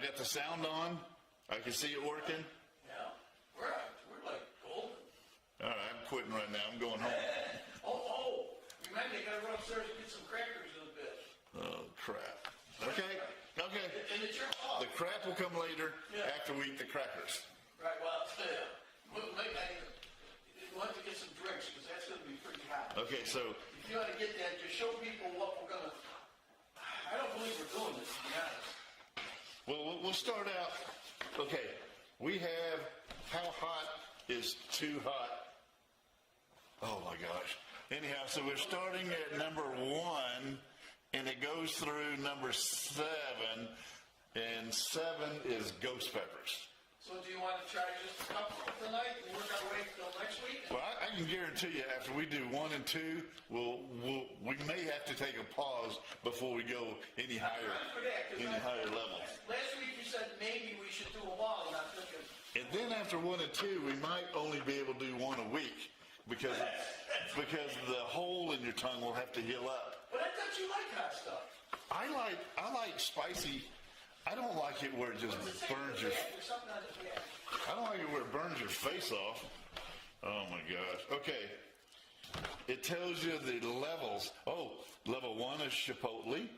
got the sound on. I can see it working. Yeah, we're like golden. All right, I'm quitting right now. I'm going home. Remember, you gotta run upstairs and get some crackers in a bit. Oh, crap. Okay. And it's your fault. The crap will come later after we eat the crackers. Right, well, maybe we'll have to get some drinks because that's going to be pretty hot. Okay, so... If you want to get that, just show people what we're going to... I don't believe we're doing this, to be honest. Well, we'll start out... Okay, we have how hot is too hot. Oh, my gosh. Anyhow, so we're starting at number 1, and it goes through number 7, and 7 is ghost peppers. So do you want to try just a couple tonight and work our way till next week? Well, I can guarantee you after we do 1 and 2, we may have to take a pause before we go any higher levels. Last week you said maybe we should do them all, and I'm thinking... And then after 1 and 2, we might only be able to do 1 a week because the hole in your tongue will have to heal up. But I thought you like hot stuff. I like spicy. I don't like it where it just burns your... I don't like it where it burns your face off. Oh my gosh. Okay. It tells you the levels. Oh, level 1 is chipotle.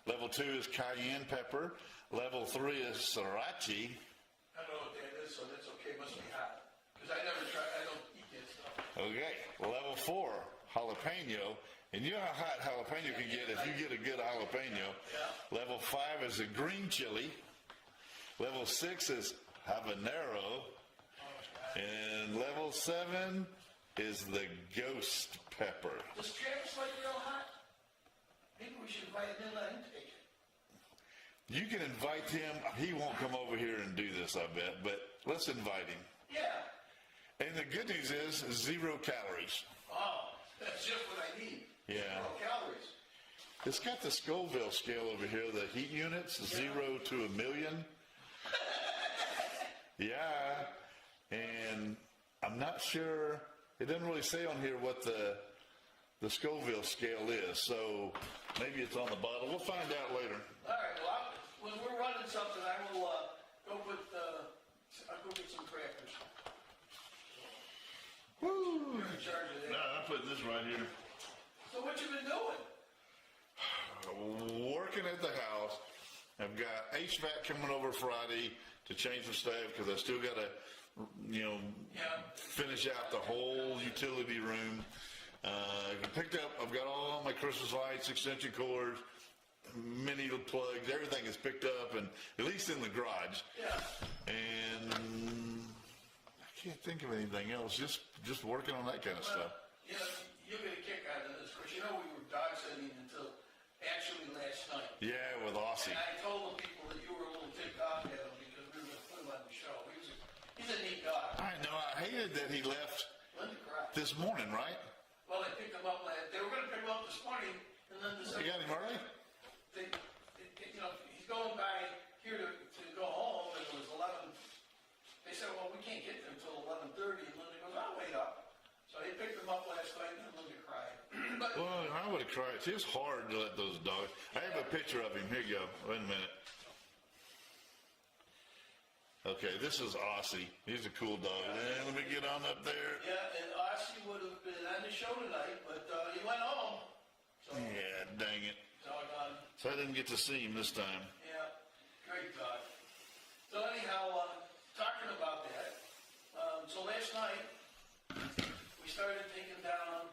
Level 2 is cayenne pepper. Level 3 is sriracha. I don't know what that is, so that's okay. It must be hot. Because I don't eat that stuff. Okay. Level 4, jalapeno. And you know how hot jalapeno can get if you get a good jalapeno. Yeah. Level 5 is a green chili. Level 6 is habanero. And level 7 is the ghost pepper. Does Travis like real hot? Maybe we should invite him in and let him take it. You can invite him. He won't come over here and do this, I bet. But let's invite him. Yeah. And the good news is 0 calories. Oh, that's just what I need. Yeah. 0 calories. It's got the Scoville scale over here, the heat units, 0 to 1,000,000. Yeah. And I'm not sure, it doesn't really say on here what the Scoville scale is, so maybe it's on the bottle. We'll find out later. All right, well, when we're running something, I will I'll go get some crackers. Woo! You're in charge of that. No, I'm putting this right here. So what you been doing? Working at the house. I've got HVAC coming over Friday to change the stuff because I still got to, finish out the whole utility room. I've got all my Christmas lights, extension cords, mini plugs, everything is picked up, and at least in the garage. Yeah. And I can't think of anything else. Just working on that kind of stuff. Yeah, you'll get a kick out of this. Of course, we were dog sitting until actually last night. Yeah, with Aussie. And I told the people that you were a little ticked off at him because we were going to put him on the show. He's a neat dog. I know. I hated that he left this morning, right? Well, they picked him up. They were going to pick him up this morning, and then You got him early? He's going by here to go home, and it was 11. They said, well, we can't get there until 11:30, and Linda goes, I'll wait up. So they picked him up last night, and Linda cried. Well, I would have cried. It's hard to let those dogs. I have a picture of him. Here you go. Wait a minute. Okay, this is Aussie. He's a cool dog. Let me get on up there. Yeah, and Aussie would have been on the show tonight, but he went home. So, Yeah, dang it. doggone. So I didn't get to see him this time. Yeah, great dog. So anyhow, talking about that, so last night we started taking down,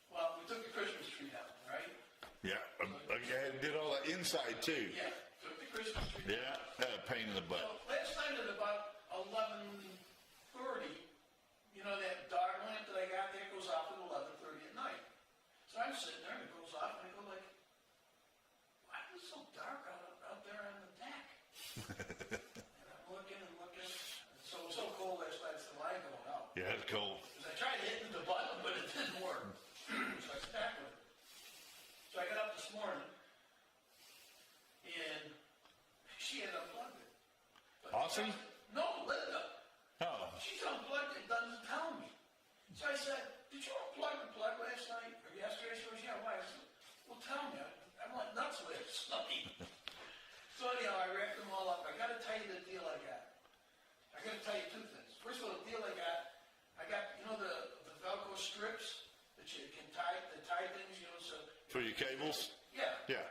well, we took the Christmas tree down, right? Yeah, I did all that inside too. Yeah, took the Christmas tree down. Yeah, had a pain in the butt. So last night at about 11:30, that dog lamp that I got there goes off at 11:30 at night. So I'm sitting there and it goes off and I go like, why is it so dark out there on the deck? And I'm looking and looking. And so it was so cold last night, it's the line going out. Yeah, it's cold. Because I tried hitting the button, but it didn't work. So I stuck with it. So I got up this morning and she had unplugged it. Aussie? No, Linda. Oh. She's unplugged it, doesn't tell me. So I said, did you unplug the plug last night or yesterday? She goes, yeah, why? I said, well, tell me. I went nuts last night. So anyhow, I wrapped them all up. I got to tell you For your cables? Yeah, Yeah.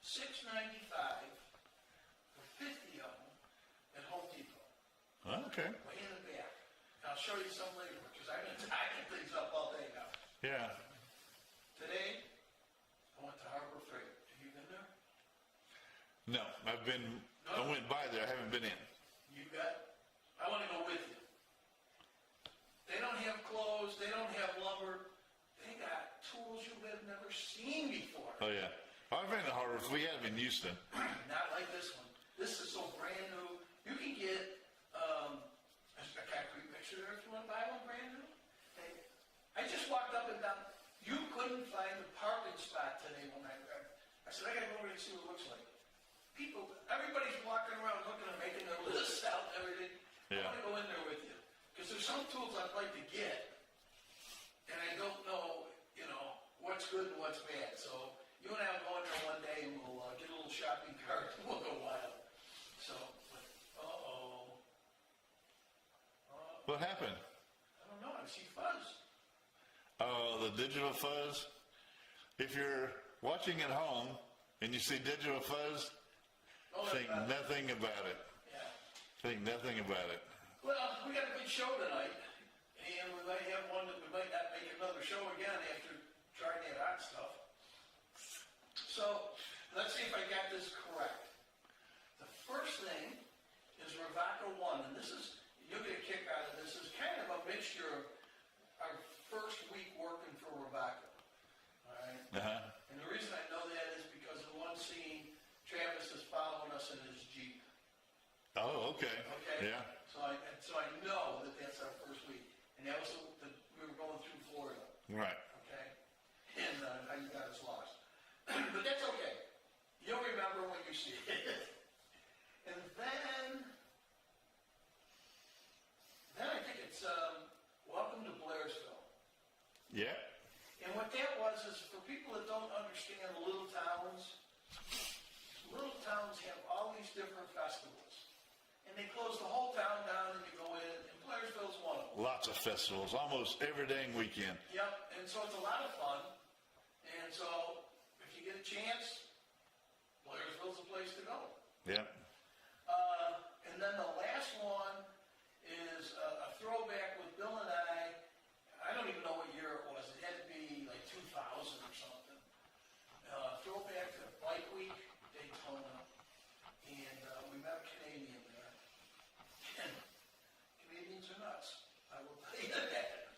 $6.95 for 50 of them at Home Depot. Okay. Way in the back. I'll show you some later because I've been tying things up all day now. Yeah. Today, I went to Harbor Freight. Have you been there? No, I went by there. I haven't been in. I want to go with you. They don't have clothes. They don't have lumber. They got tools you have never seen before. Oh, yeah. I've been to Harbor. We have in Houston. Not like this one. This is so brand new. You can get a concrete mixer there if you want to buy one brand new. I just walked up and down. You couldn't find a parking spot today when I said, I got to go over there and see what it looks like. Everybody's walking around looking and making their lists out and everything. Yeah. I want to go in there with you. Because there's some tools I'd like to get, and I don't know, what's good and what's bad. So you and I will go in there one day and we'll get a little shopping cart and we'll go wild. So, What happened? I don't know. I see fuzz. Oh, the digital fuzz. If you're watching at home and you see digital fuzz, think nothing about it. Yeah. Think nothing about it. Well, we got a good show tonight, and we might have one that we might not make another show again after trying that hot stuff. So, let's see if I got this correct. The first thing is Rewaco 1, and this is, you'll get a kick out of this, is kind of a mixture of our first week working for Rewaco. All right? Uh-huh. And the reason I know that is because in one scene, Travis is following us in his Jeep. Oh, okay. Okay? Yeah. So I know that that's our first week. And that was we were going through Florida. Right. Okay? And how you got us lost. But that's okay. You'll remember when you see it. And then I think it's Welcome to Blairsville. Yeah. And what that was is for people that don't understand little towns have all these different festivals. And they close the whole town down and you go in, and Blairsville's one of them. Lots of festivals, almost every dang weekend. Yep, and so it's a lot of fun. And so if you get a chance, Blairsville's the place to go. Yeah. And then the last one is a throwback with Bill and I don't even know what year it was. It had to be like 2000 or something. Throwback to Bike Week, Daytona. And we met a Canadian there. And Canadians are nuts. I will tell you that.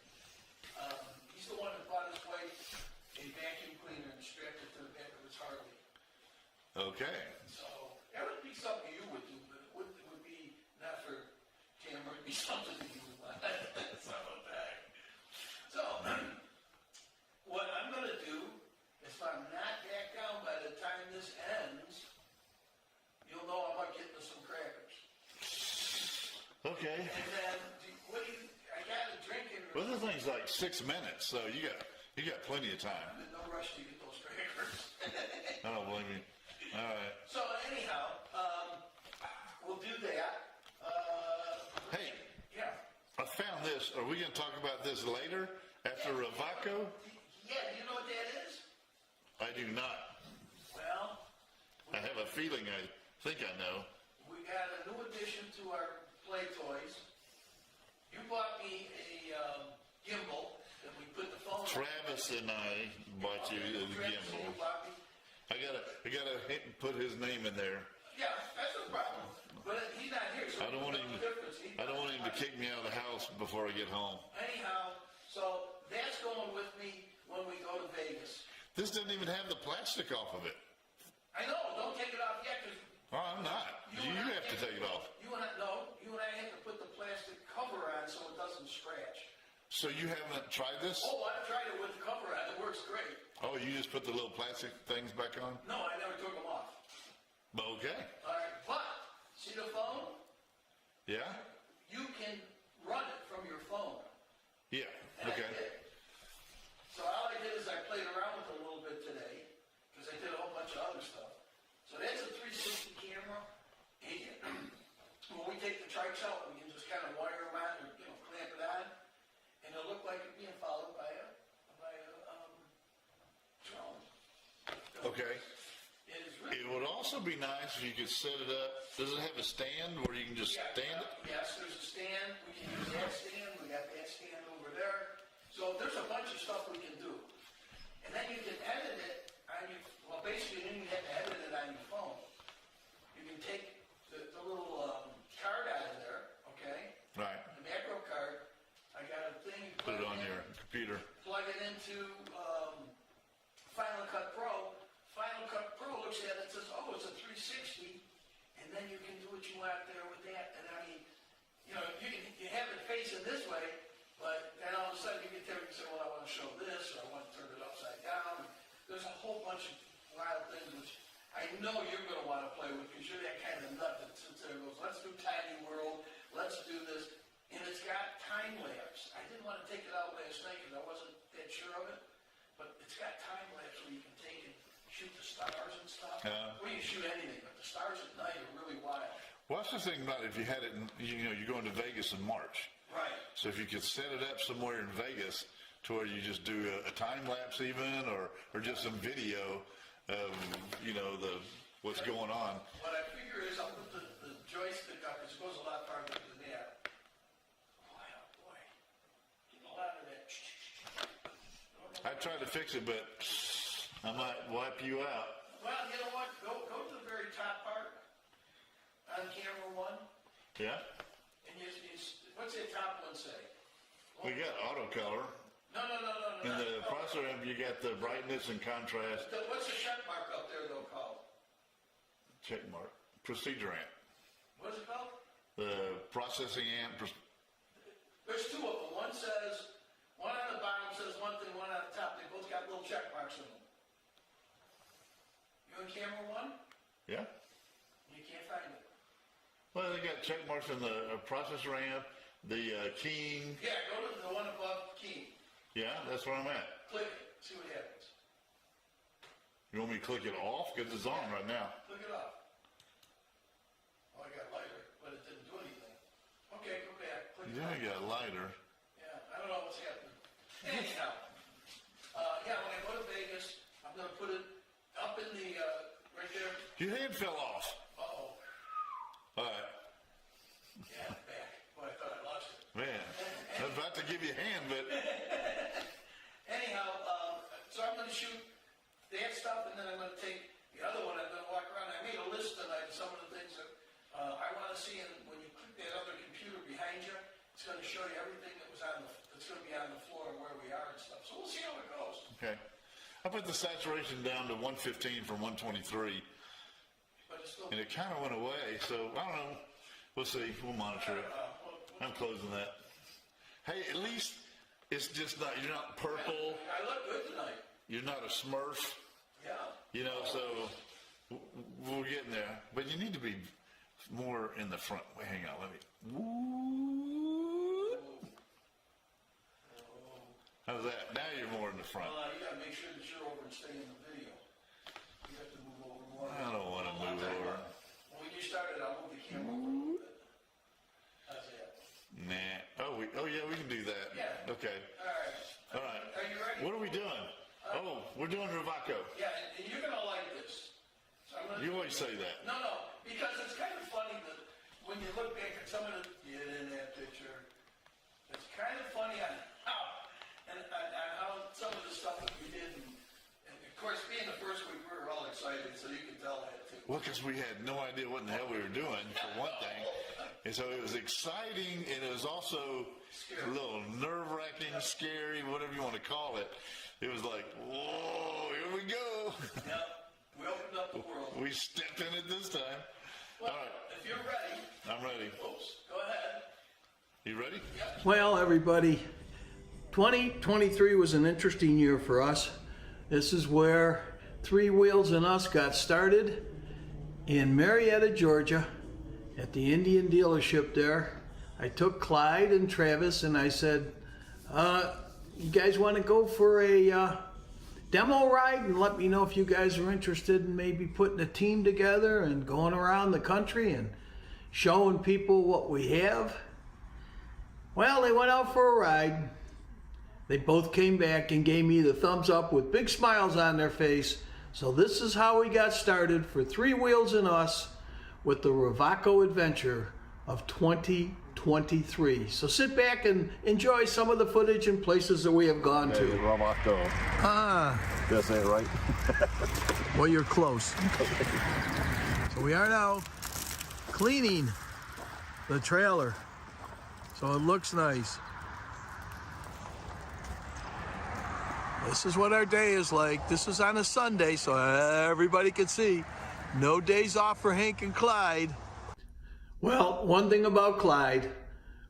He's the one that bought his wife a vacuum cleaner and strapped it to the back of his Harley. Okay. So that would be something you would do, but it would be not for Cameron. It'd be something that you would like. Something like that. So what I'm going to do is if I'm not back down by the time this ends, you'll know I'm getting to some crackers. Okay. And then, I got a drink in. Well, this thing's like 6 minutes, so you got plenty of time. I'm in no rush to get those crackers. I don't blame you. All right. So anyhow, we'll do that. Hey, Yeah. I found this. Are we going to talk about this later after Rewaco? Yeah, do you know what that is? I do not. Well, I have a feeling I think I know. we got a new addition to our play toys. You bought me a gimbal that we put the phone on. Travis and I bought you a Travis, gimbal. you bought me. I gotta put his name in there. Yeah, that's no problem. But he's not here, so I don't want there's him. no difference. I don't want him to kick me out of the house before I get home. Anyhow, so that's going with me when we go to Vegas. This doesn't even have the plastic off of it. I know, don't take it off yet, because Oh, I'm not. You have to take it off. you and I have to put the plastic cover on so it doesn't scratch. So you haven't tried this? Oh, I've tried it with the cover on. It works great. Oh, you just put the little plastic things back on? No, I never took them off. Okay. All right, but see the phone? Yeah? You can run it from your phone. Yeah. And Okay. I did. So all I did is I played around with it a little bit today because I did a whole bunch of other stuff. So that's a 360 camera. And when we take the trikes out, we can just kind of wire them on or clamp it on, and it'll look like it's being followed by a also be nice if you could set it up. Does it have a stand where you can just stand it? Yes, there's a stand. We can use that stand. We got that stand over there. So there's a bunch of stuff we can do. And then you can edit it on your, well, basically you don't have to edit it on your phone. You can take the little card out of there, okay? Right. The macro card. I got a thing. You Put it on your computer. Plug it into Final Cut Pro. Final Cut Pro looks at it and says, oh, it's a 360, and then you can do what you want there with that. And I mean, you know, you have it facing this way, but then all of a sudden you get there and you say, well, I want to show this, or I want to turn it upside down. There's a whole bunch of wild things which I know you're going to want to play with, because you're that kind of nut that sits there and goes, let's do Tiny World, let's do this. And it's got time lapse. I didn't want to take it out last night because I wasn't that sure of it, but it's got time lapse where you can take and shoot the stars and stuff. Well, you shoot anything, but the stars at night are really wild. Well, that's the thing about it, if you had it, you're going to Vegas in March. Right. So if you could set it up somewhere in Vegas to where you just do a time lapse even, or just some video of, what's going on. What I figure is I'll put the joystick up, because it goes a lot farther than that. Boy, oh boy. Getting a lot of that. I tried to fix it, but I might wipe you out. Well, you know what? Go to the very top part on camera one. Yeah? And what's that top one say? We got auto color. No. In the processor, you got the brightness and contrast. What's the check mark up there, though, called? Check mark. Procedure amp. What is it called? The processing amp. There's two of them. One on the bottom says one thing, one on the top. They both got little check marks in them. You on camera one? Yeah. You can't find it. Well, they got check marks in the processor amp, the keying. Yeah, go to the one above key. Yeah, that's where I'm at. Click it. See what happens. You want me to click it off? Because it's on right now. Click it off. Oh, I got lighter, but it didn't do anything. Okay, go back. Click it Yeah, off. you got lighter. Yeah, I don't know what's happening. Anyhow, when I go to Vegas, I'm going to put it up in the, right there. Your hand fell off. Uh-oh. All right. Yeah, back. Boy, I thought I lost it. Man, I was about to give you a hand, but Anyhow, so I'm going to shoot that stuff, and then I'm going to take the other one. I'm going to walk around. I made a list tonight of some of the things that I want to see, and when you click that other computer behind you, it's going to show you everything that's going to be on the floor and where we are and stuff. So we'll see how it goes. okay. I put the saturation down to 115 from 123, But it's still. and it kind of went away. So I don't know. We'll see. We'll monitor it. I'm closing that. Hey, at least it's just not. You're not purple. I look good tonight. You're not a Smurf. Yeah. So we're getting there. But you need to be more in the front. Wait, hang on. Let me. How's that? Now you're more in the front. You got to make sure that you're over and stay in the video. You have to move over more. I don't want to move over. When you started, I'll move the camera over a little bit. How's that? Nah. Oh yeah, we can do that. Yeah. Okay. All right. All right. Are you ready? What are we doing? Oh, we're doing Rewaco. Yeah, and you're going to like this. So I'm gonna You always say that. No, because it's kind of funny that when you look back at some of the, get in that picture, it's kind of funny on how some of the stuff that we did, and of course, being the first week, we were all excited, so you can tell that too. Well, because we had no idea what in the hell we were doing, for one thing. And so it was exciting, and it was also a little nerve-wracking, scary, whatever you want to call it. It was like, whoa, here we go. Yeah, we opened up the world. We stepped in it this time. Well, All right. if you're ready, I'm ready. oops, go ahead. You ready? Yep. Well, everybody, 2023 was an interesting year for us. This is where Three Wheels and Us got started in Marietta, Georgia, at the Indian dealership there. I took Clyde and Travis and I said, you guys want to go for a demo ride and let me know if you guys are interested in maybe putting a team together and going around the country and showing people what we have? Well, they went out for a ride. They both came back and gave me the thumbs up with big smiles on their face. So this is how we got started for Three Wheels and Us with the Rewaco adventure of 2023. So sit back and enjoy some of the footage and places that we have gone to. Rewaco. Ah, That's it, right? well, you're close. So we are now cleaning the trailer. So it looks nice. This is what our day is like. This is on a Sunday, so everybody can see. No days off for Hank and Clyde. Well, one thing about Clyde,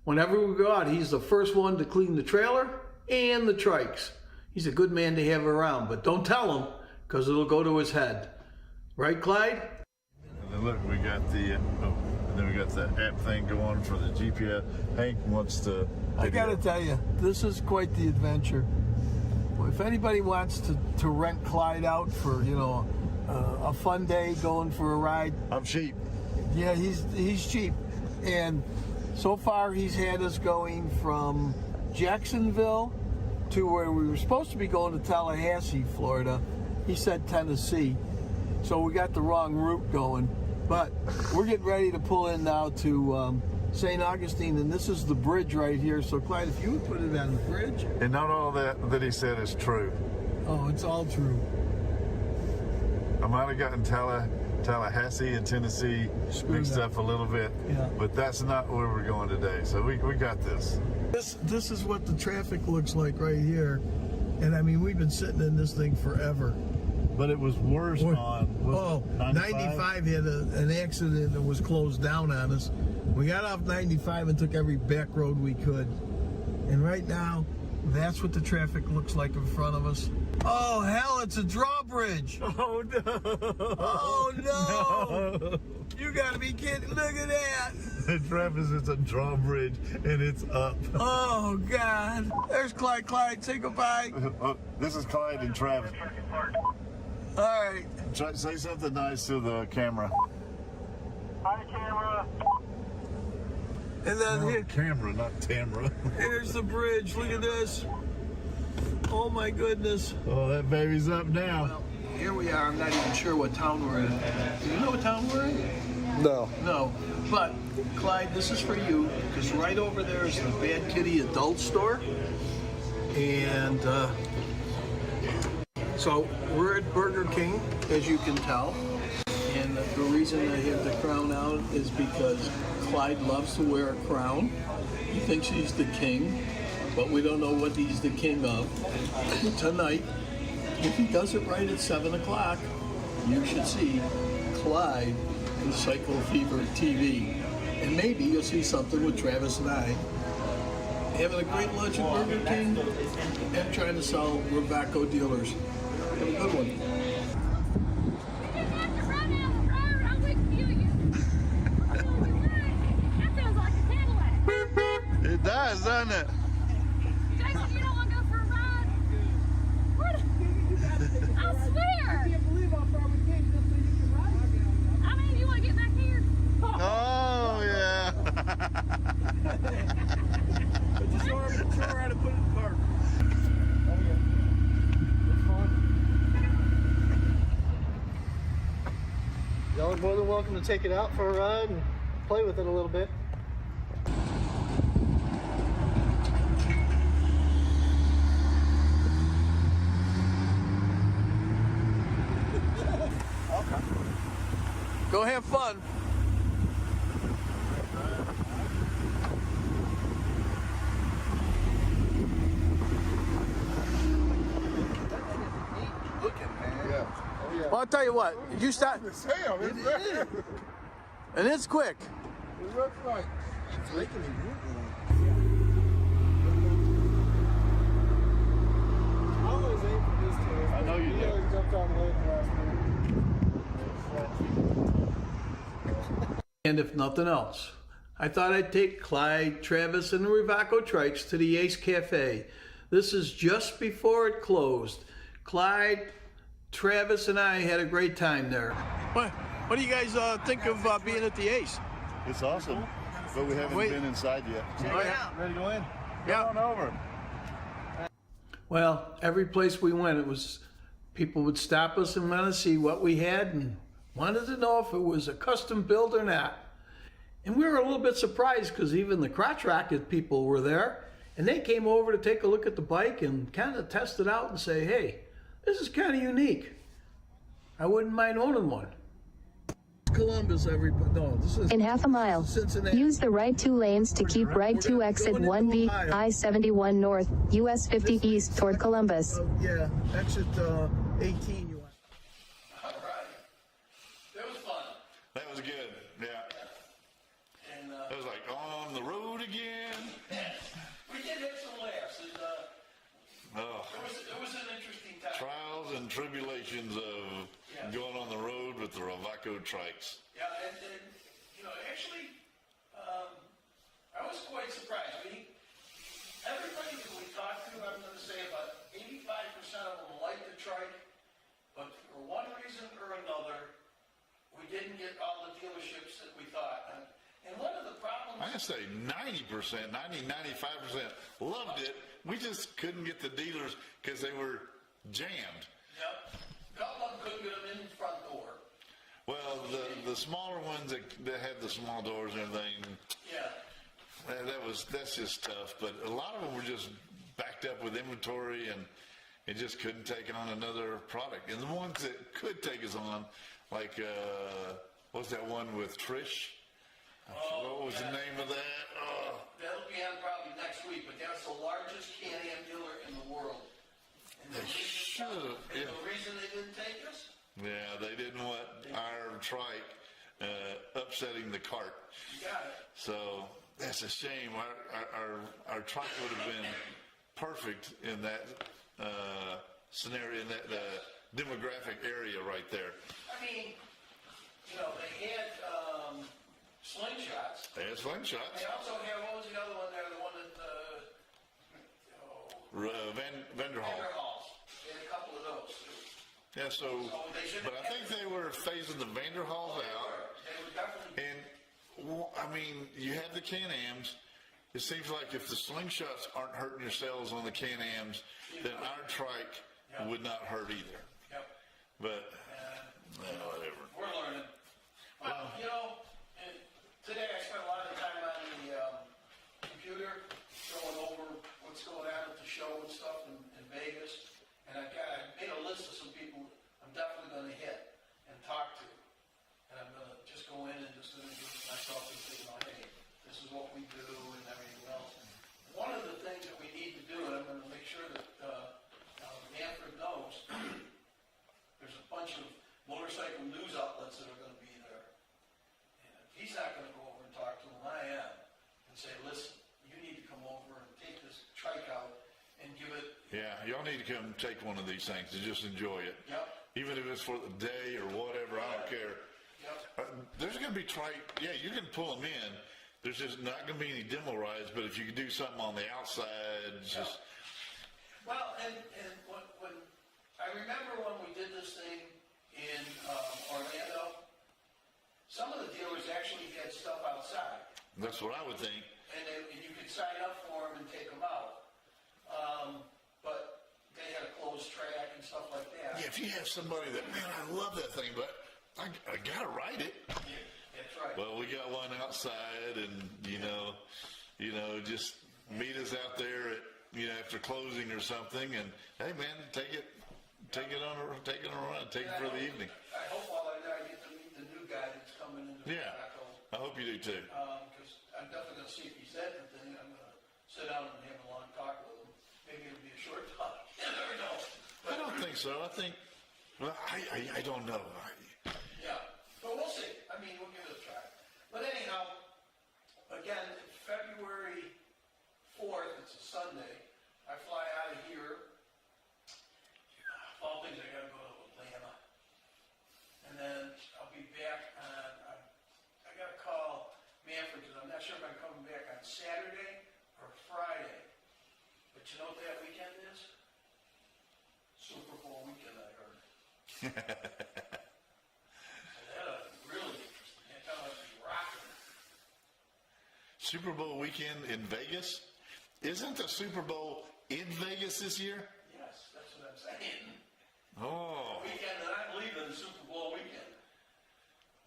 whenever we go out, he's the first one to clean the trailer and the trikes. He's a good man to have around, but don't tell him, because it'll go to his head. Right, Clyde? And then look, we got the, and then we got the app thing going for the GPS. Hank wants to. I gotta tell you, this is quite the adventure. If anybody wants to rent Clyde out for, you know, a fun day going for a ride, I'm cheap. yeah, he's cheap. And so far he's had us going from Jacksonville to where we were supposed to be going to Tallahassee, Florida. He said Tennessee. So we got the wrong route going. But we're getting ready to pull in now to St. Augustine, and this is the bridge right here. So Clyde, if you would put it on the bridge. And not all that he said is true. Oh, it's all true. I might have gotten Tallahassee and Tennessee mixed up a little bit, Yeah. but that's not where we're going today. So we got this. This is what the traffic looks like right here. And I mean, we've been sitting in this thing forever. But it was worse on 95 had an accident that was closed down on us. We got off 95 and took every back road we could. And right now, that's what the traffic looks like in front of us. Oh, hell, it's a drawbridge. Oh no! Oh, no. You gotta be kidding. Look at that. Travis, it's a drawbridge and it's up. Oh, God. There's Clyde. Clyde, say goodbye. This is Clyde and Travis. All right. Say something nice to the camera. Hi, camera. And then here, Camera, not Tamara. here's the bridge. Look at this. Oh, my goodness. Oh, that baby's up now. Well, here we are. I'm not even sure what town we're in. Do you know what town we're in? No. No. But, Clyde, this is for you, because right over there is the Bad Kitty adult store. And so we're at Burger King, as you can tell. And the reason I have the crown out is because Clyde loves to wear a crown. He thinks he's the king, but we don't know what he's the king of. Tonight, if he does it right at 7 o'clock, you should see Clyde in Psycho Fever TV. And maybe you'll see something with Travis and I having a great lunch at Burger King and trying to sell Rewaco dealers. Have a good one. It does, doesn't it? Jason, you don't want to go for a ride? I swear! I can't believe how far we came just so you can ride. I mean, you want to get back here? Oh, yeah. Just show her how to put it in the park. Y'all are more than welcome to take it out for a ride and play with it a little bit. Go have fun. Well, I'll tell you what, you start, and it's quick. It looks like it's making me I always aim for this too. I know you do. always jumped on late last week. And if nothing else, I thought I'd take Clyde, Travis, and the Rewaco trikes to the Ace Cafe. This is just before it closed. Clyde, Travis, and I had a great time there. What do you guys think of being at the Ace? It's awesome, but we haven't been inside yet. Oh, yeah. Ready to go in? Yeah. Come on over. Well, every place we went, it was People would stop us and want to see what we had and wanted to know if it was a custom build or not. And we were a little bit surprised because even the crotch rocket people were there, and they came over to take a look at the bike and kind of test it out and say, hey, this is kind of unique. I wouldn't mind owning one. Columbus, everybody. No, this is In half a mile, Cincinnati. use the right 2 lanes to keep right 2 exit 1B, I-71 north, US 50 east toward Columbus. Yeah, exit 18 you want. All right. That was fun. That was good. Yeah. And It was like on the road again. we did have some laughs. And, Oh, it was an interesting time. trials and tribulations of going on the road with the Rewaco trikes. Yeah, and you know, actually, I was quite surprised. Everybody that we talked to, I'm going to say about 85% of them liked the trike, but for one reason or another, we didn't get all the dealerships that we thought. And one of the problems... I say 90%, 95% loved it. We just couldn't get the dealers because they were jammed. Yep. A couple of them couldn't get them in the front door. Well, the smaller ones that had the small doors and everything, Yeah. that's just tough. But a lot of them were just backed up with inventory and just couldn't take on another product. And the ones that could take us on, like what was that one with Trish? What was the name of that? Oh. That'll be on probably next week, but that's the largest Can-Am dealer in the world. And the reason they didn't take us? Yeah, they didn't want our trike upsetting the cart. You got it. So that's a shame. Our trike would have been perfect in that scenario, in that demographic area right there. I mean, you know, they had slingshots. They had slingshots. They also had, what was the other one there? The one that, Vendor Hall. Vanderhalls. They had a couple of those too. Yeah, but I think they were phasing the Vanderhalls out. They were definitely. And, well, I mean, you have the Can-Ams. It seems like if the slingshots aren't hurting yourselves on the Can-Ams, then our trike would not hurt either. Yep. But, whatever. We're learning. Well, you know, today I spent a lot of time on the computer going over what's going on at the show and stuff in Vegas. And I made a list of some people I'm definitely going to hit and talk to. And I'm going to just go in and just introduce myself and say, you know, hey, this is what we do and everything else. One of the things that we need to do, and I'm going to make sure that Manfred knows, there's a bunch of motorcycle news outlets that are going to be there. And if he's not going to go over and talk to them, I am, and say, listen, you need to come over and take this trike out and give it. Yeah, y'all need to come take one of these things and just enjoy it. Yep. Even if it's for the day or whatever, I don't care. Yep. There's going to be you can pull them in. There's just not going to be any demo rides, but if you could do something on the outside, just... Well, and when I remember when we did this thing in Orlando, some of the dealers actually had stuff outside. That's what I would think. And you could sign up for them and take them out. But they had a closed track and stuff like that. Yeah, if you have somebody that, man, I love that thing, but I got to ride it. Yeah, that's right. Well, we got one outside, and just meet us out there at after closing or something, and hey, man, take it on a run, take it for the evening. I hope while I'm there I get to meet the new guy that's coming into the Rewaco. I hope you do too. Because I'm definitely going to see if he's at the thing. I'm going to sit down and have a long talk with him. Maybe it'll be a short talk. You never know. I don't think so. I think, well, I don't know. Yeah, but we'll see. I mean, we'll give it a try. But anyhow, again, February 4th, it's a Sunday. I fly out of here. All things, I got to go to Atlanta. And then I'll be back on, I got to call Manfred because I'm not sure if I'm coming back on Saturday or Friday. But you know what that weekend is? Super Bowl weekend, I heard. That's really interesting. That's how much be rocking. Super Bowl weekend in Vegas? Isn't the Super Bowl in Vegas this year? Yes, that's what I'm saying. Oh,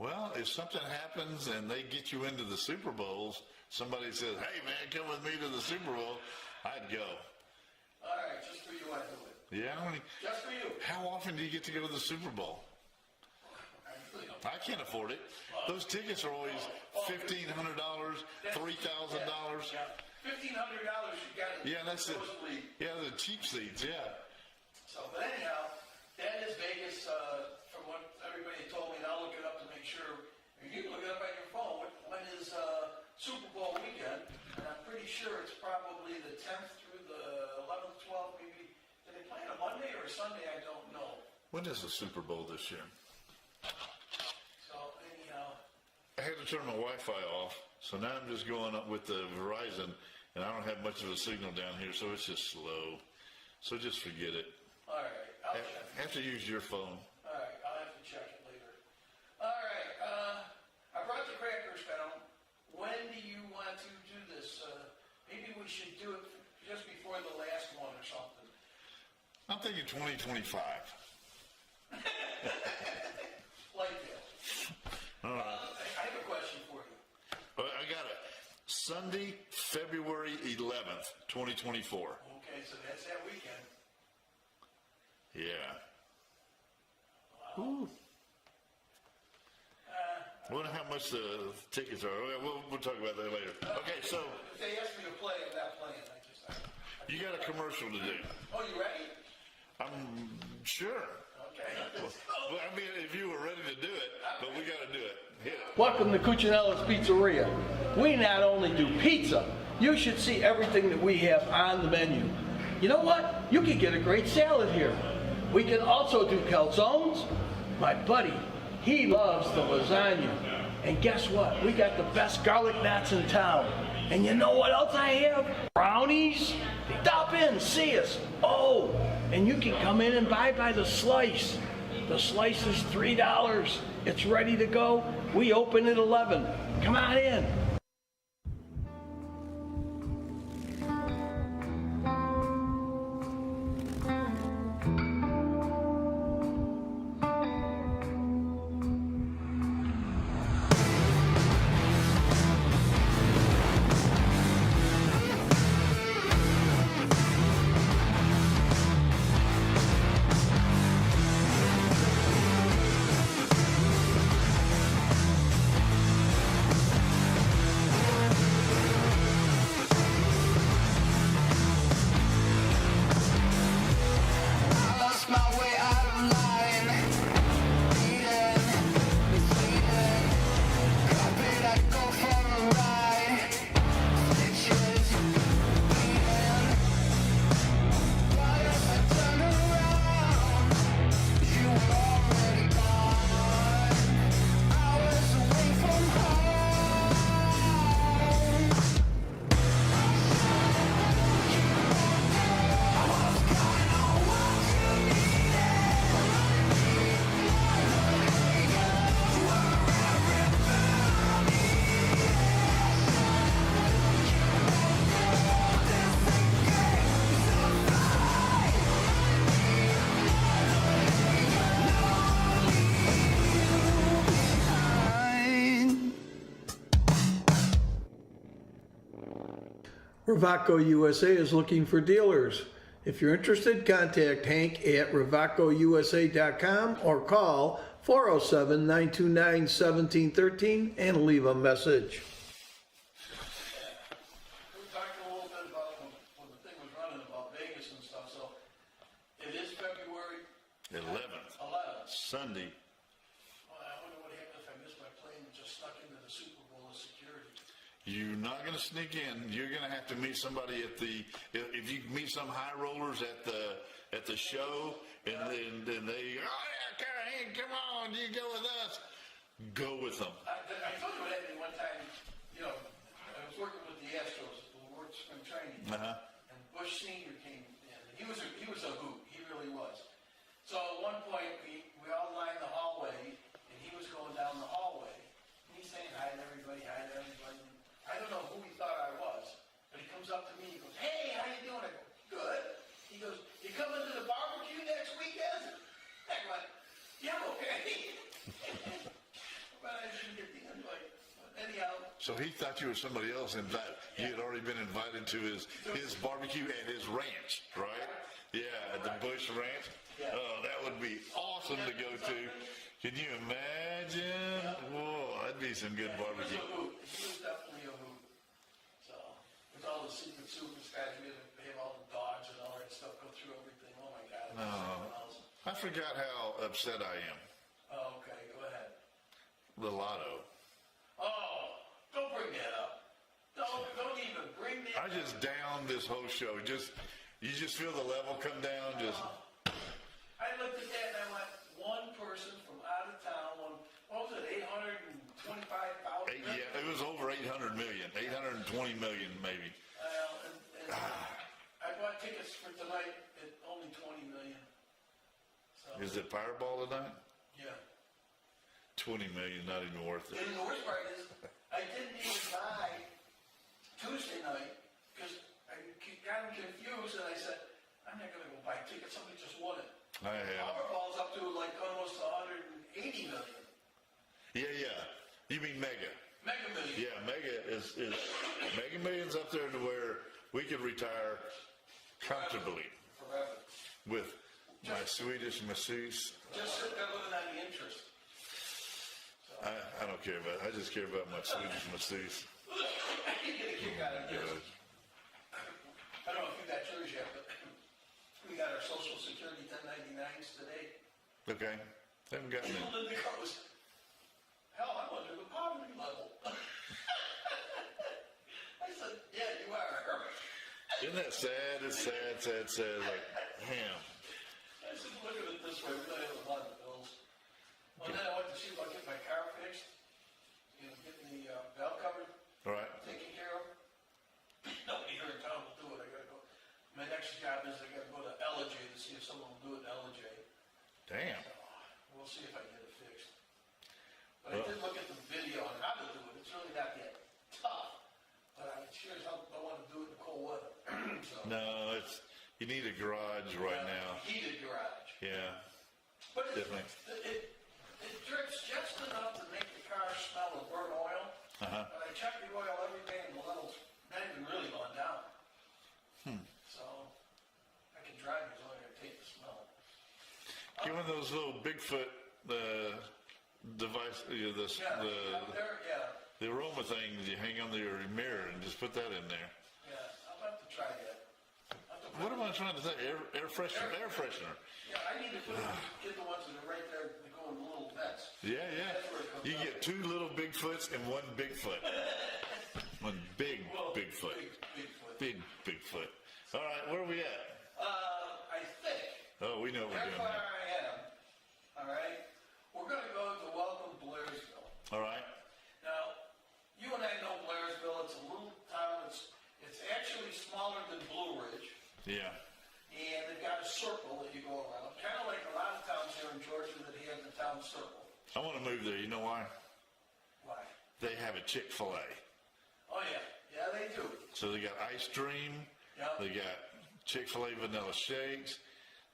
Well, if something happens and they get you into the Super Bowls, somebody says, hey man, come with me to the Super Bowl, I'd go. All right, just for you, I do it. Yeah, Just for you. how often do you get to go to the Super Bowl? I really don't. I can't afford it. Those tickets are always $1,500, $3,000. Yeah. $1,500 you got it. Yeah, that's it. Supposedly. Yeah, the cheap seats, yeah. So, but anyhow, that is Vegas, from what everybody told me, and I'll look it up to make sure. You can look it up on your phone. When is Super Bowl weekend? And I'm pretty sure it's probably the 10th through the 11th, 12th, maybe. Did they play on a Monday or a Sunday? I don't know. When is the Super Bowl this year? So anyhow, I had to turn my Wi-Fi off, so now I'm just going up with the Verizon, and I don't have much of a signal down here, so it's just slow. So just forget it. all right, I'll check. Have to use your phone. All right, I'll have to check it later. All right, I brought the crackers down. When do you want to do this? Maybe we should do it just before the last one or something. I'm thinking 2025. Like that. All right. I have a question for you. I got it. Sunday, February 11th, 2024. Okay, so that's that weekend. Yeah. Ooh. I wonder how much the tickets are. We'll talk about that later. Okay, so If they ask me to play, I'm not playing. you got a commercial to do. Oh, you ready? I'm sure. Okay. Well, I mean, if you were ready to do it, but we got to do it. Hit it. Welcome to Cuccinella's Pizzeria. We not only do pizza, you should see everything that we have on the menu. You know what? You can get a great salad here. We can also do calzones. My buddy, he loves the lasagna. And guess what? We got the best garlic knots in town. And you know what else I have? Brownies. Stop in, see us. Oh, and you can come in and buy by the slice. The slice is $3. It's ready to go. We open at 11. Come on in. Rewaco USA is looking for dealers. If you're interested, contact Hank at RewacoUSA.com or call 407-929-1713 and leave a message. We talked a little bit about when the thing was running about Vegas and stuff, so it is February 11th. 11th. Sunday. Well, I wonder what happened if I missed my plane and just stuck into the Super Bowl as security. You're not going to sneak in. You're going to have to meet somebody at the. If you meet some high rollers at the show, and then they, oh yeah, come on, you go with us. Go with them. I told you what happened one time. You know, I was working with the Astros at the World Spring Training, and Bush Senior came in. And he was a hoot. He really was. So at one point we all lined the hallway, and he was going down the hallway, and he's saying hi to everybody, hi to everybody. I don't know who he thought I was, but he comes up to me, he goes, hey, how you doing? I go, good. He goes, you coming to the barbecue next weekend? I went, yeah, okay. But So he thought you were somebody else, and that you had already been invited to his barbecue at his ranch, right? Yeah, at the Bush Ranch. Oh, that would be awesome to go to. Can you imagine? Whoa, that'd be some good barbecue. He was definitely a hoot. So, with all the secret service guys, we had to have all the dogs and all that stuff go through everything. Oh my God. It was something else. I forgot how upset I am. Oh, okay, go ahead. The lotto. Oh, don't bring that up. Don't even bring that I just downed this whole show. You just feel the level come down. I looked at that and I went, one person from out of town, what was it, 825,000? Yeah, it was over 800 million, 820 million maybe. And I bought tickets for tonight at only 20 million. So, Is it Powerball tonight? yeah. 20 million, not even worth it. And the worst part is, I didn't even buy Tuesday night because I got confused and I said, I'm not going to go buy tickets. Somebody just won it. I have. Powerball's up to like almost 180 million. Yeah. You mean Mega? Mega Million. Yeah, Mega is Mega Million's up there to where we could retire comfortably Forever. with my Swedish masseuse. Just sit there looking at the interest. I don't care about it. I just care about my Swedish masseuse. You get a kick out of this. I don't know if you got yours yet, but we got our Social Security 1099s today. Okay. Haven't gotten it. People in the car was, hell, I'm under the poverty level. I said, yeah, you are. Isn't that sad? It's sad. Like, damn. I said, look at it this way, we really have a lot of bills. Well, then I went to see if I could get my car fixed, getting the valve cover All right. taken care of. Nobody here in town will do it. I gotta go. My next job is I gotta go to LJ to see if someone will do it in LJ. Damn. So, we'll see if I can get it fixed. But I did look at the video on how to do it. It's really not that tough. But I sure as hell don't want to do it in cold weather. So, No, you need a garage right now. heated garage. Yeah. But Definitely. it drips just enough to make the car smell of burnt oil. Uh-huh. But I check the oil every day and the levels not even really gone down. So I can drive as long as I take the smell. Give one of those little Bigfoot device, the aroma things you hang on your mirror and just put that in there. Yeah, I'll have to try that. What am I trying to say? Air freshener. Air freshener. Yeah, I need to get the ones that are right there that go in the little vents. Yeah. That's where it comes You out. get two little Bigfoots and one Bigfoot. One big Bigfoot. Bigfoot. Big Bigfoot. All right, where are we at? I think. Oh, we know what we're That's doing where now. I am. All right. We're going to go to Welcome Blairsville. All right. Now, you and I know Blairsville. It's a little town. It's actually smaller than Blue Ridge. Yeah. And they've got a circle that you go around. Kind of like a lot of towns here in Georgia that have the town circle. I want to move there. You know why? Why? They have a Chick-fil-A. Oh, yeah. Yeah, they do. So they got ice cream. Yeah. They got Chick-fil-A vanilla shakes.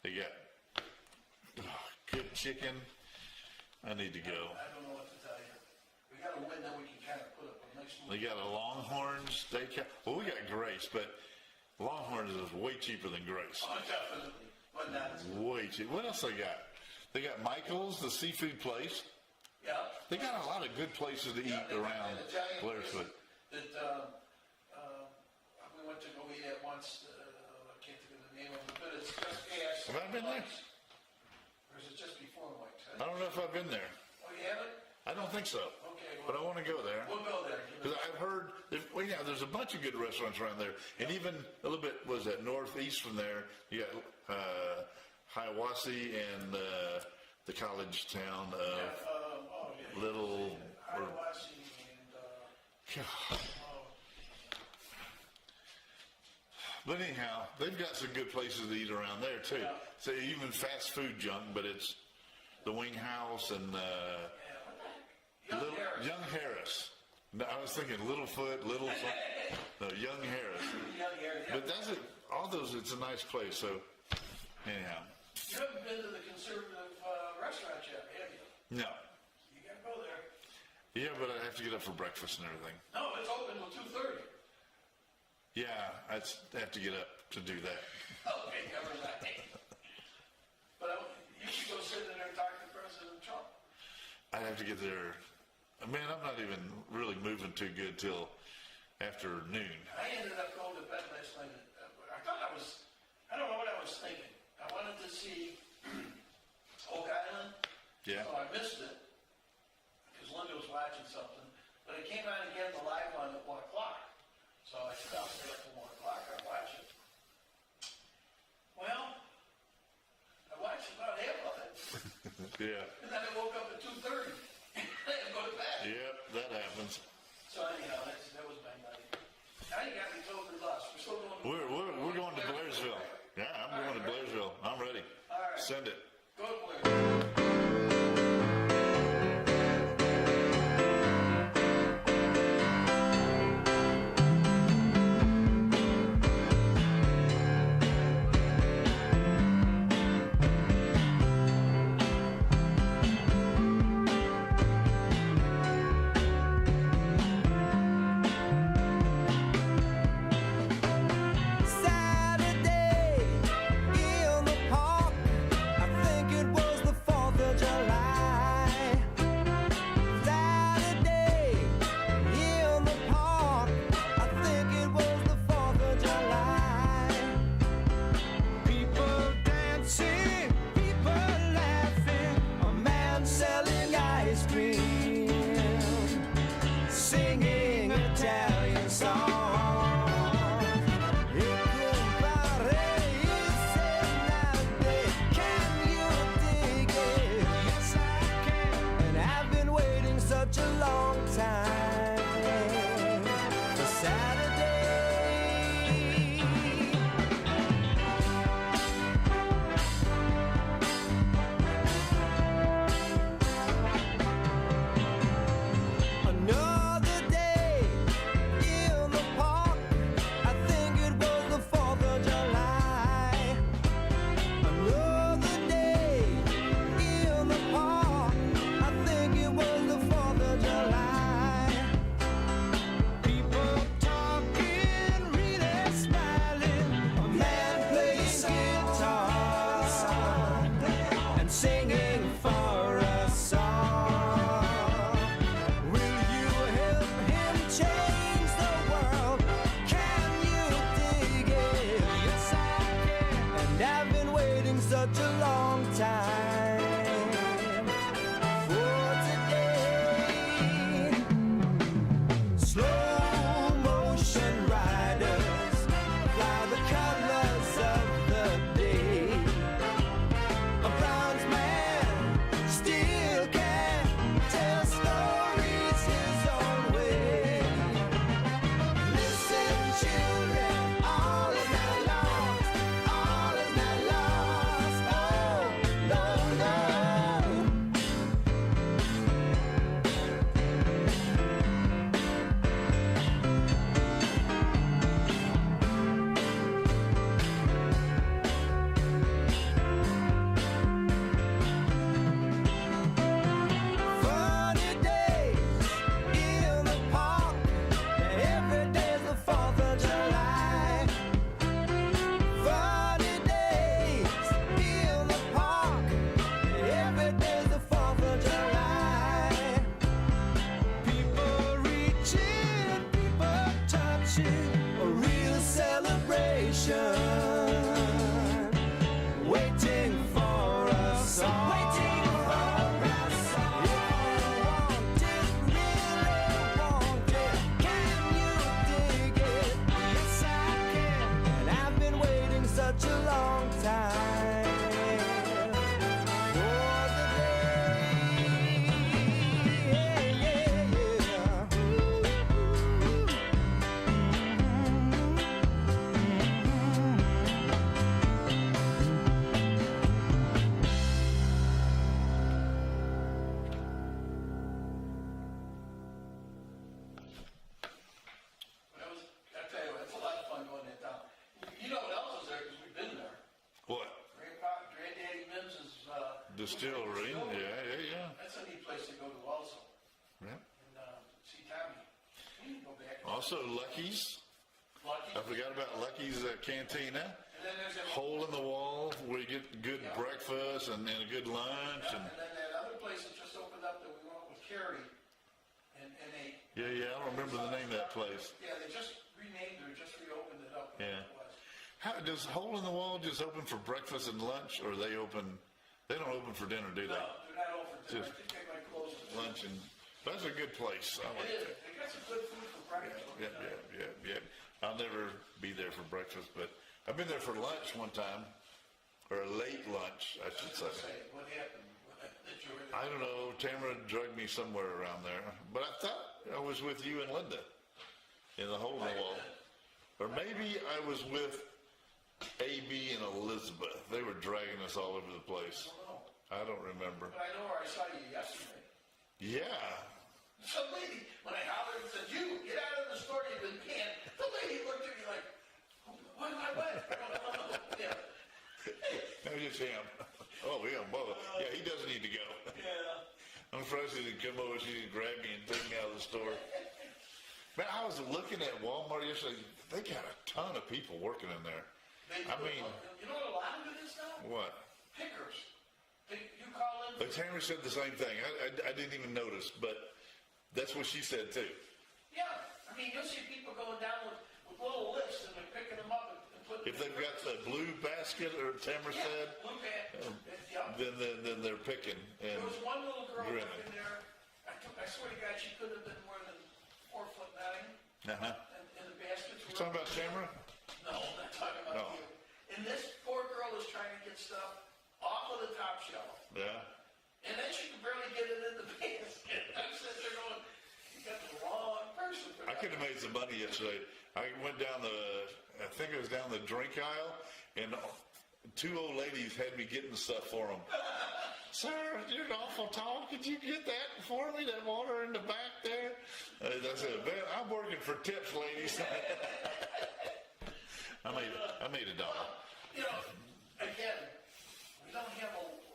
They got good chicken. I need to go. I don't know what to tell you. We got a window we can kind of put up a nice They got a Longhorn steakhouse. Well, we got Grace, but Longhorns is way cheaper than Grace. Oh, definitely. But not as Way cheap. What else they got? They got Michael's, the seafood place. Yeah. They got a lot of good places to eat Yeah, they got around an Italian Blairsville. place that we went to go eat at once. I can't think of the name of it, but it's just past. Have I been there? Mike's. Or is it just before Mike's? I don't know if I've been there. Oh, you haven't? I don't think so. Okay. But I want to go there. We'll go there. Because I've heard, there's a bunch of good restaurants around there. And even a little bit, was that northeast from there, you got Hiawassee and the college town of Little... Hiawassee and, God. But anyhow, they've got some good places to eat around there too. Yeah. So even fast food junk, but it's the Wing House and Young Harris. No, I was thinking Littlefoot, no, Young Harris. But that's it. All those, it's a nice place. So anyhow. You haven't been to the conservative restaurant yet, have you? No. You gotta go there. Yeah, but I have to get up for breakfast and everything. No, it's open till 2:30. Yeah, I have to get up to do that. Okay, never mind. But you should go sit in there and talk to President Trump. I'd have to get there. Man, I'm not even really moving too good till after noon. I ended up going to bed last night. I don't know what I was thinking. I wanted to see Oak Island. Yeah. So I missed it because Linda was watching something. But it came on again, the live one at 1 o'clock. So I said, I'll stay up till 1 o'clock. I'll watch it. Well, I watched about half of it. Yeah. And then I woke up at 2:30. I had to go to bed. Yep, that happens. So anyhow, that was my night. Now you got me totally lost. We're still going We're going to Blairsville. Yeah, I'm going to Blairsville. I'm ready. All right. Send it. Go to Blair. Saturday in the park, I think it was the 4th of July. Saturday in the park, I think it was the 4th of July. People dancing, people laughing, a man selling ice cream, singing Italian songs. Such a long time for Saturday. Another day in the park, I think it was the 4th of July. Another day in the park, I think it was the 4th of July. People talking, really smiling, a man plays guitar and singing for a song. Will you help him change the world? Can you dig it? Yes, I can. And I've been waiting such a long time for today. Slow motion riders fly the colors of the day. A bronze man still can tell stories his own way. Listen, children, all is not lost, all is not lost. Oh, no, no. Funny days in the park, every day's the 4th of July. Funny days in the park, every day's the 4th of July. People reaching, people touching, a real celebration. Waiting for a song. Waiting for a song. If you want it, really want it, can you dig it? Yes, I can. And I've been waiting such a long time for the day. Yeah, yeah, yeah. I tell you what, it's a lot of fun going that down. You know what else is there? Because we've been there. What? Granddaddy Mims's Distillery. Yeah. That's a neat place to go to also. Yeah. And Also, Lucky's. Lucky. I forgot about Lucky's Cantina. And then there's a Hole in the wall where you get good breakfast and a good lunch. And then that other place that just opened up that we went with Carrie, and they. Yeah, I don't remember the name of that place. Yeah, they just renamed or just reopened it up. Yeah. It was. How does Hole in the Wall just open for breakfast and lunch, or they open? They don't open for dinner, do they? No, they're not open. I Just think they might close it. Lunch and that's a good place. I like It is. that. They got some good food for breakfast. Yeah. I'll never be there for breakfast, but I've been there for lunch one time, or a late lunch, I should say. What happened? That you were there? I don't know. Tamara drugged me somewhere around there, but I thought I was with you and Linda in the Hole in the Wall, or maybe I was with AB and Elizabeth. They were dragging us all over the place. I don't remember. But I know where I saw you yesterday. Yeah. Some lady, when I hollered and said, "You get out of the store, you can't," the lady looked at me like, "What? Yeah. That was just him. Oh, yeah, both. Yeah, he doesn't need to go. Yeah. I'm surprised he didn't come over. She didn't grab me and take me out of the store. Man, I was looking at Walmart yesterday. They got a ton of people working in there. I mean, you know what a lot of it is now? what? Pickers. You call in. But Tamara said the same thing. I didn't even notice, but that's what she said too. Yeah, I mean, you'll see people going down with little lifts and they're picking them up and putting. If they've got the blue basket, or Tamara said, blue basket. Yeah. then they're picking. And There was one little girl grinning. working there. I swear to God, she couldn't have been more than 4'9". Uh-huh. And the baskets You were. talking about Tamara? No, I'm not talking about No. you. And this poor girl is trying to get stuff off of the top shelf. Yeah. And then she can barely get it in the basket. I'm sitting there going, you got the wrong person for I that. could have made some money yesterday. I went down I think it was down the drink aisle, and two old ladies had me getting stuff for them. Sir, you're awful tall. Could you get that for me? That water in the back there? I said, "Man, I'm working for tips, ladies." I made $1. You know, again, we don't have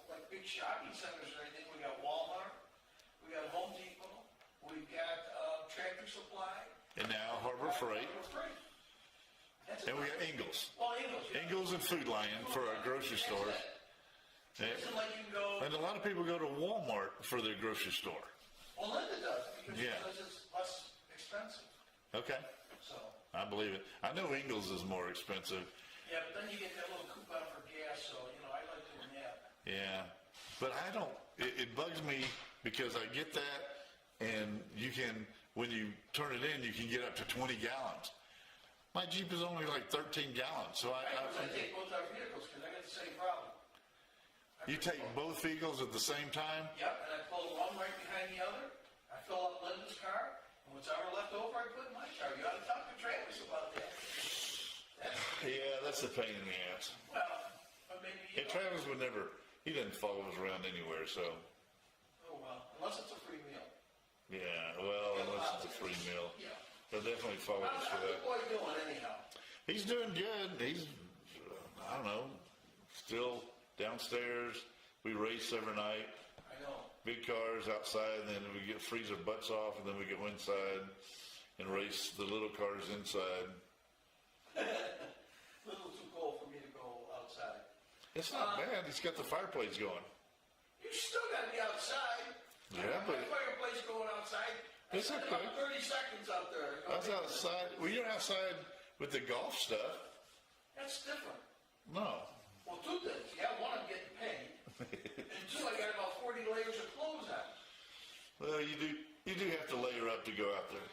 like big shopping centers or anything. We got Walmart, we got Home Depot, we've got Tractor Supply. And now Harbor Freight, Harbor Freight. That's and we about got it. Ingles. Well, Ingles. Yeah. Ingles and Food Lion for our grocery stores. It isn't like you can go. And a lot of people go to Walmart for their grocery store. Well, Linda does because Yeah. she says it's less expensive. Okay, So, I believe it. I know Ingles is more expensive. yeah, but then you get that little coupon for gas. So, I like doing that. Yeah, but I don't. It bugs me because I get that, and you can, when you turn it in, you can get up to 20 gallons. My Jeep is only like 13 gallons, so I take both our vehicles because I got the same problem. you take both vehicles at the same time. Yep, and I pull one right behind the other. I fill up Linda's car, and what's ever left over, I put in my car. You ought to talk to Travis about that. Yeah, that's a pain in the ass. Well, but maybe And Travis would never. He doesn't follow us around anywhere, so. Oh well, unless it's a free meal. Yeah, well, unless it's a free meal. Yeah. They'll definitely follow us for How's the that. boy doing anyhow? He's doing good. He's, I don't know, still downstairs. We race every night. I know. Big cars outside, and then we freeze our butts off, and then we go inside and race the little cars inside. A little too cold for me to go outside. It's not bad. He's got the fireplace going. You still got to be outside. Yeah, I got but my fireplace going outside. I It's spent okay. about 30 seconds out there. that's outside. Well, you're outside with the golf stuff. That's different. No. Well, two things. Yeah, one, I'm getting paid. And two, I got about 40 layers of clothes on. Well, you do have to layer up to go out there.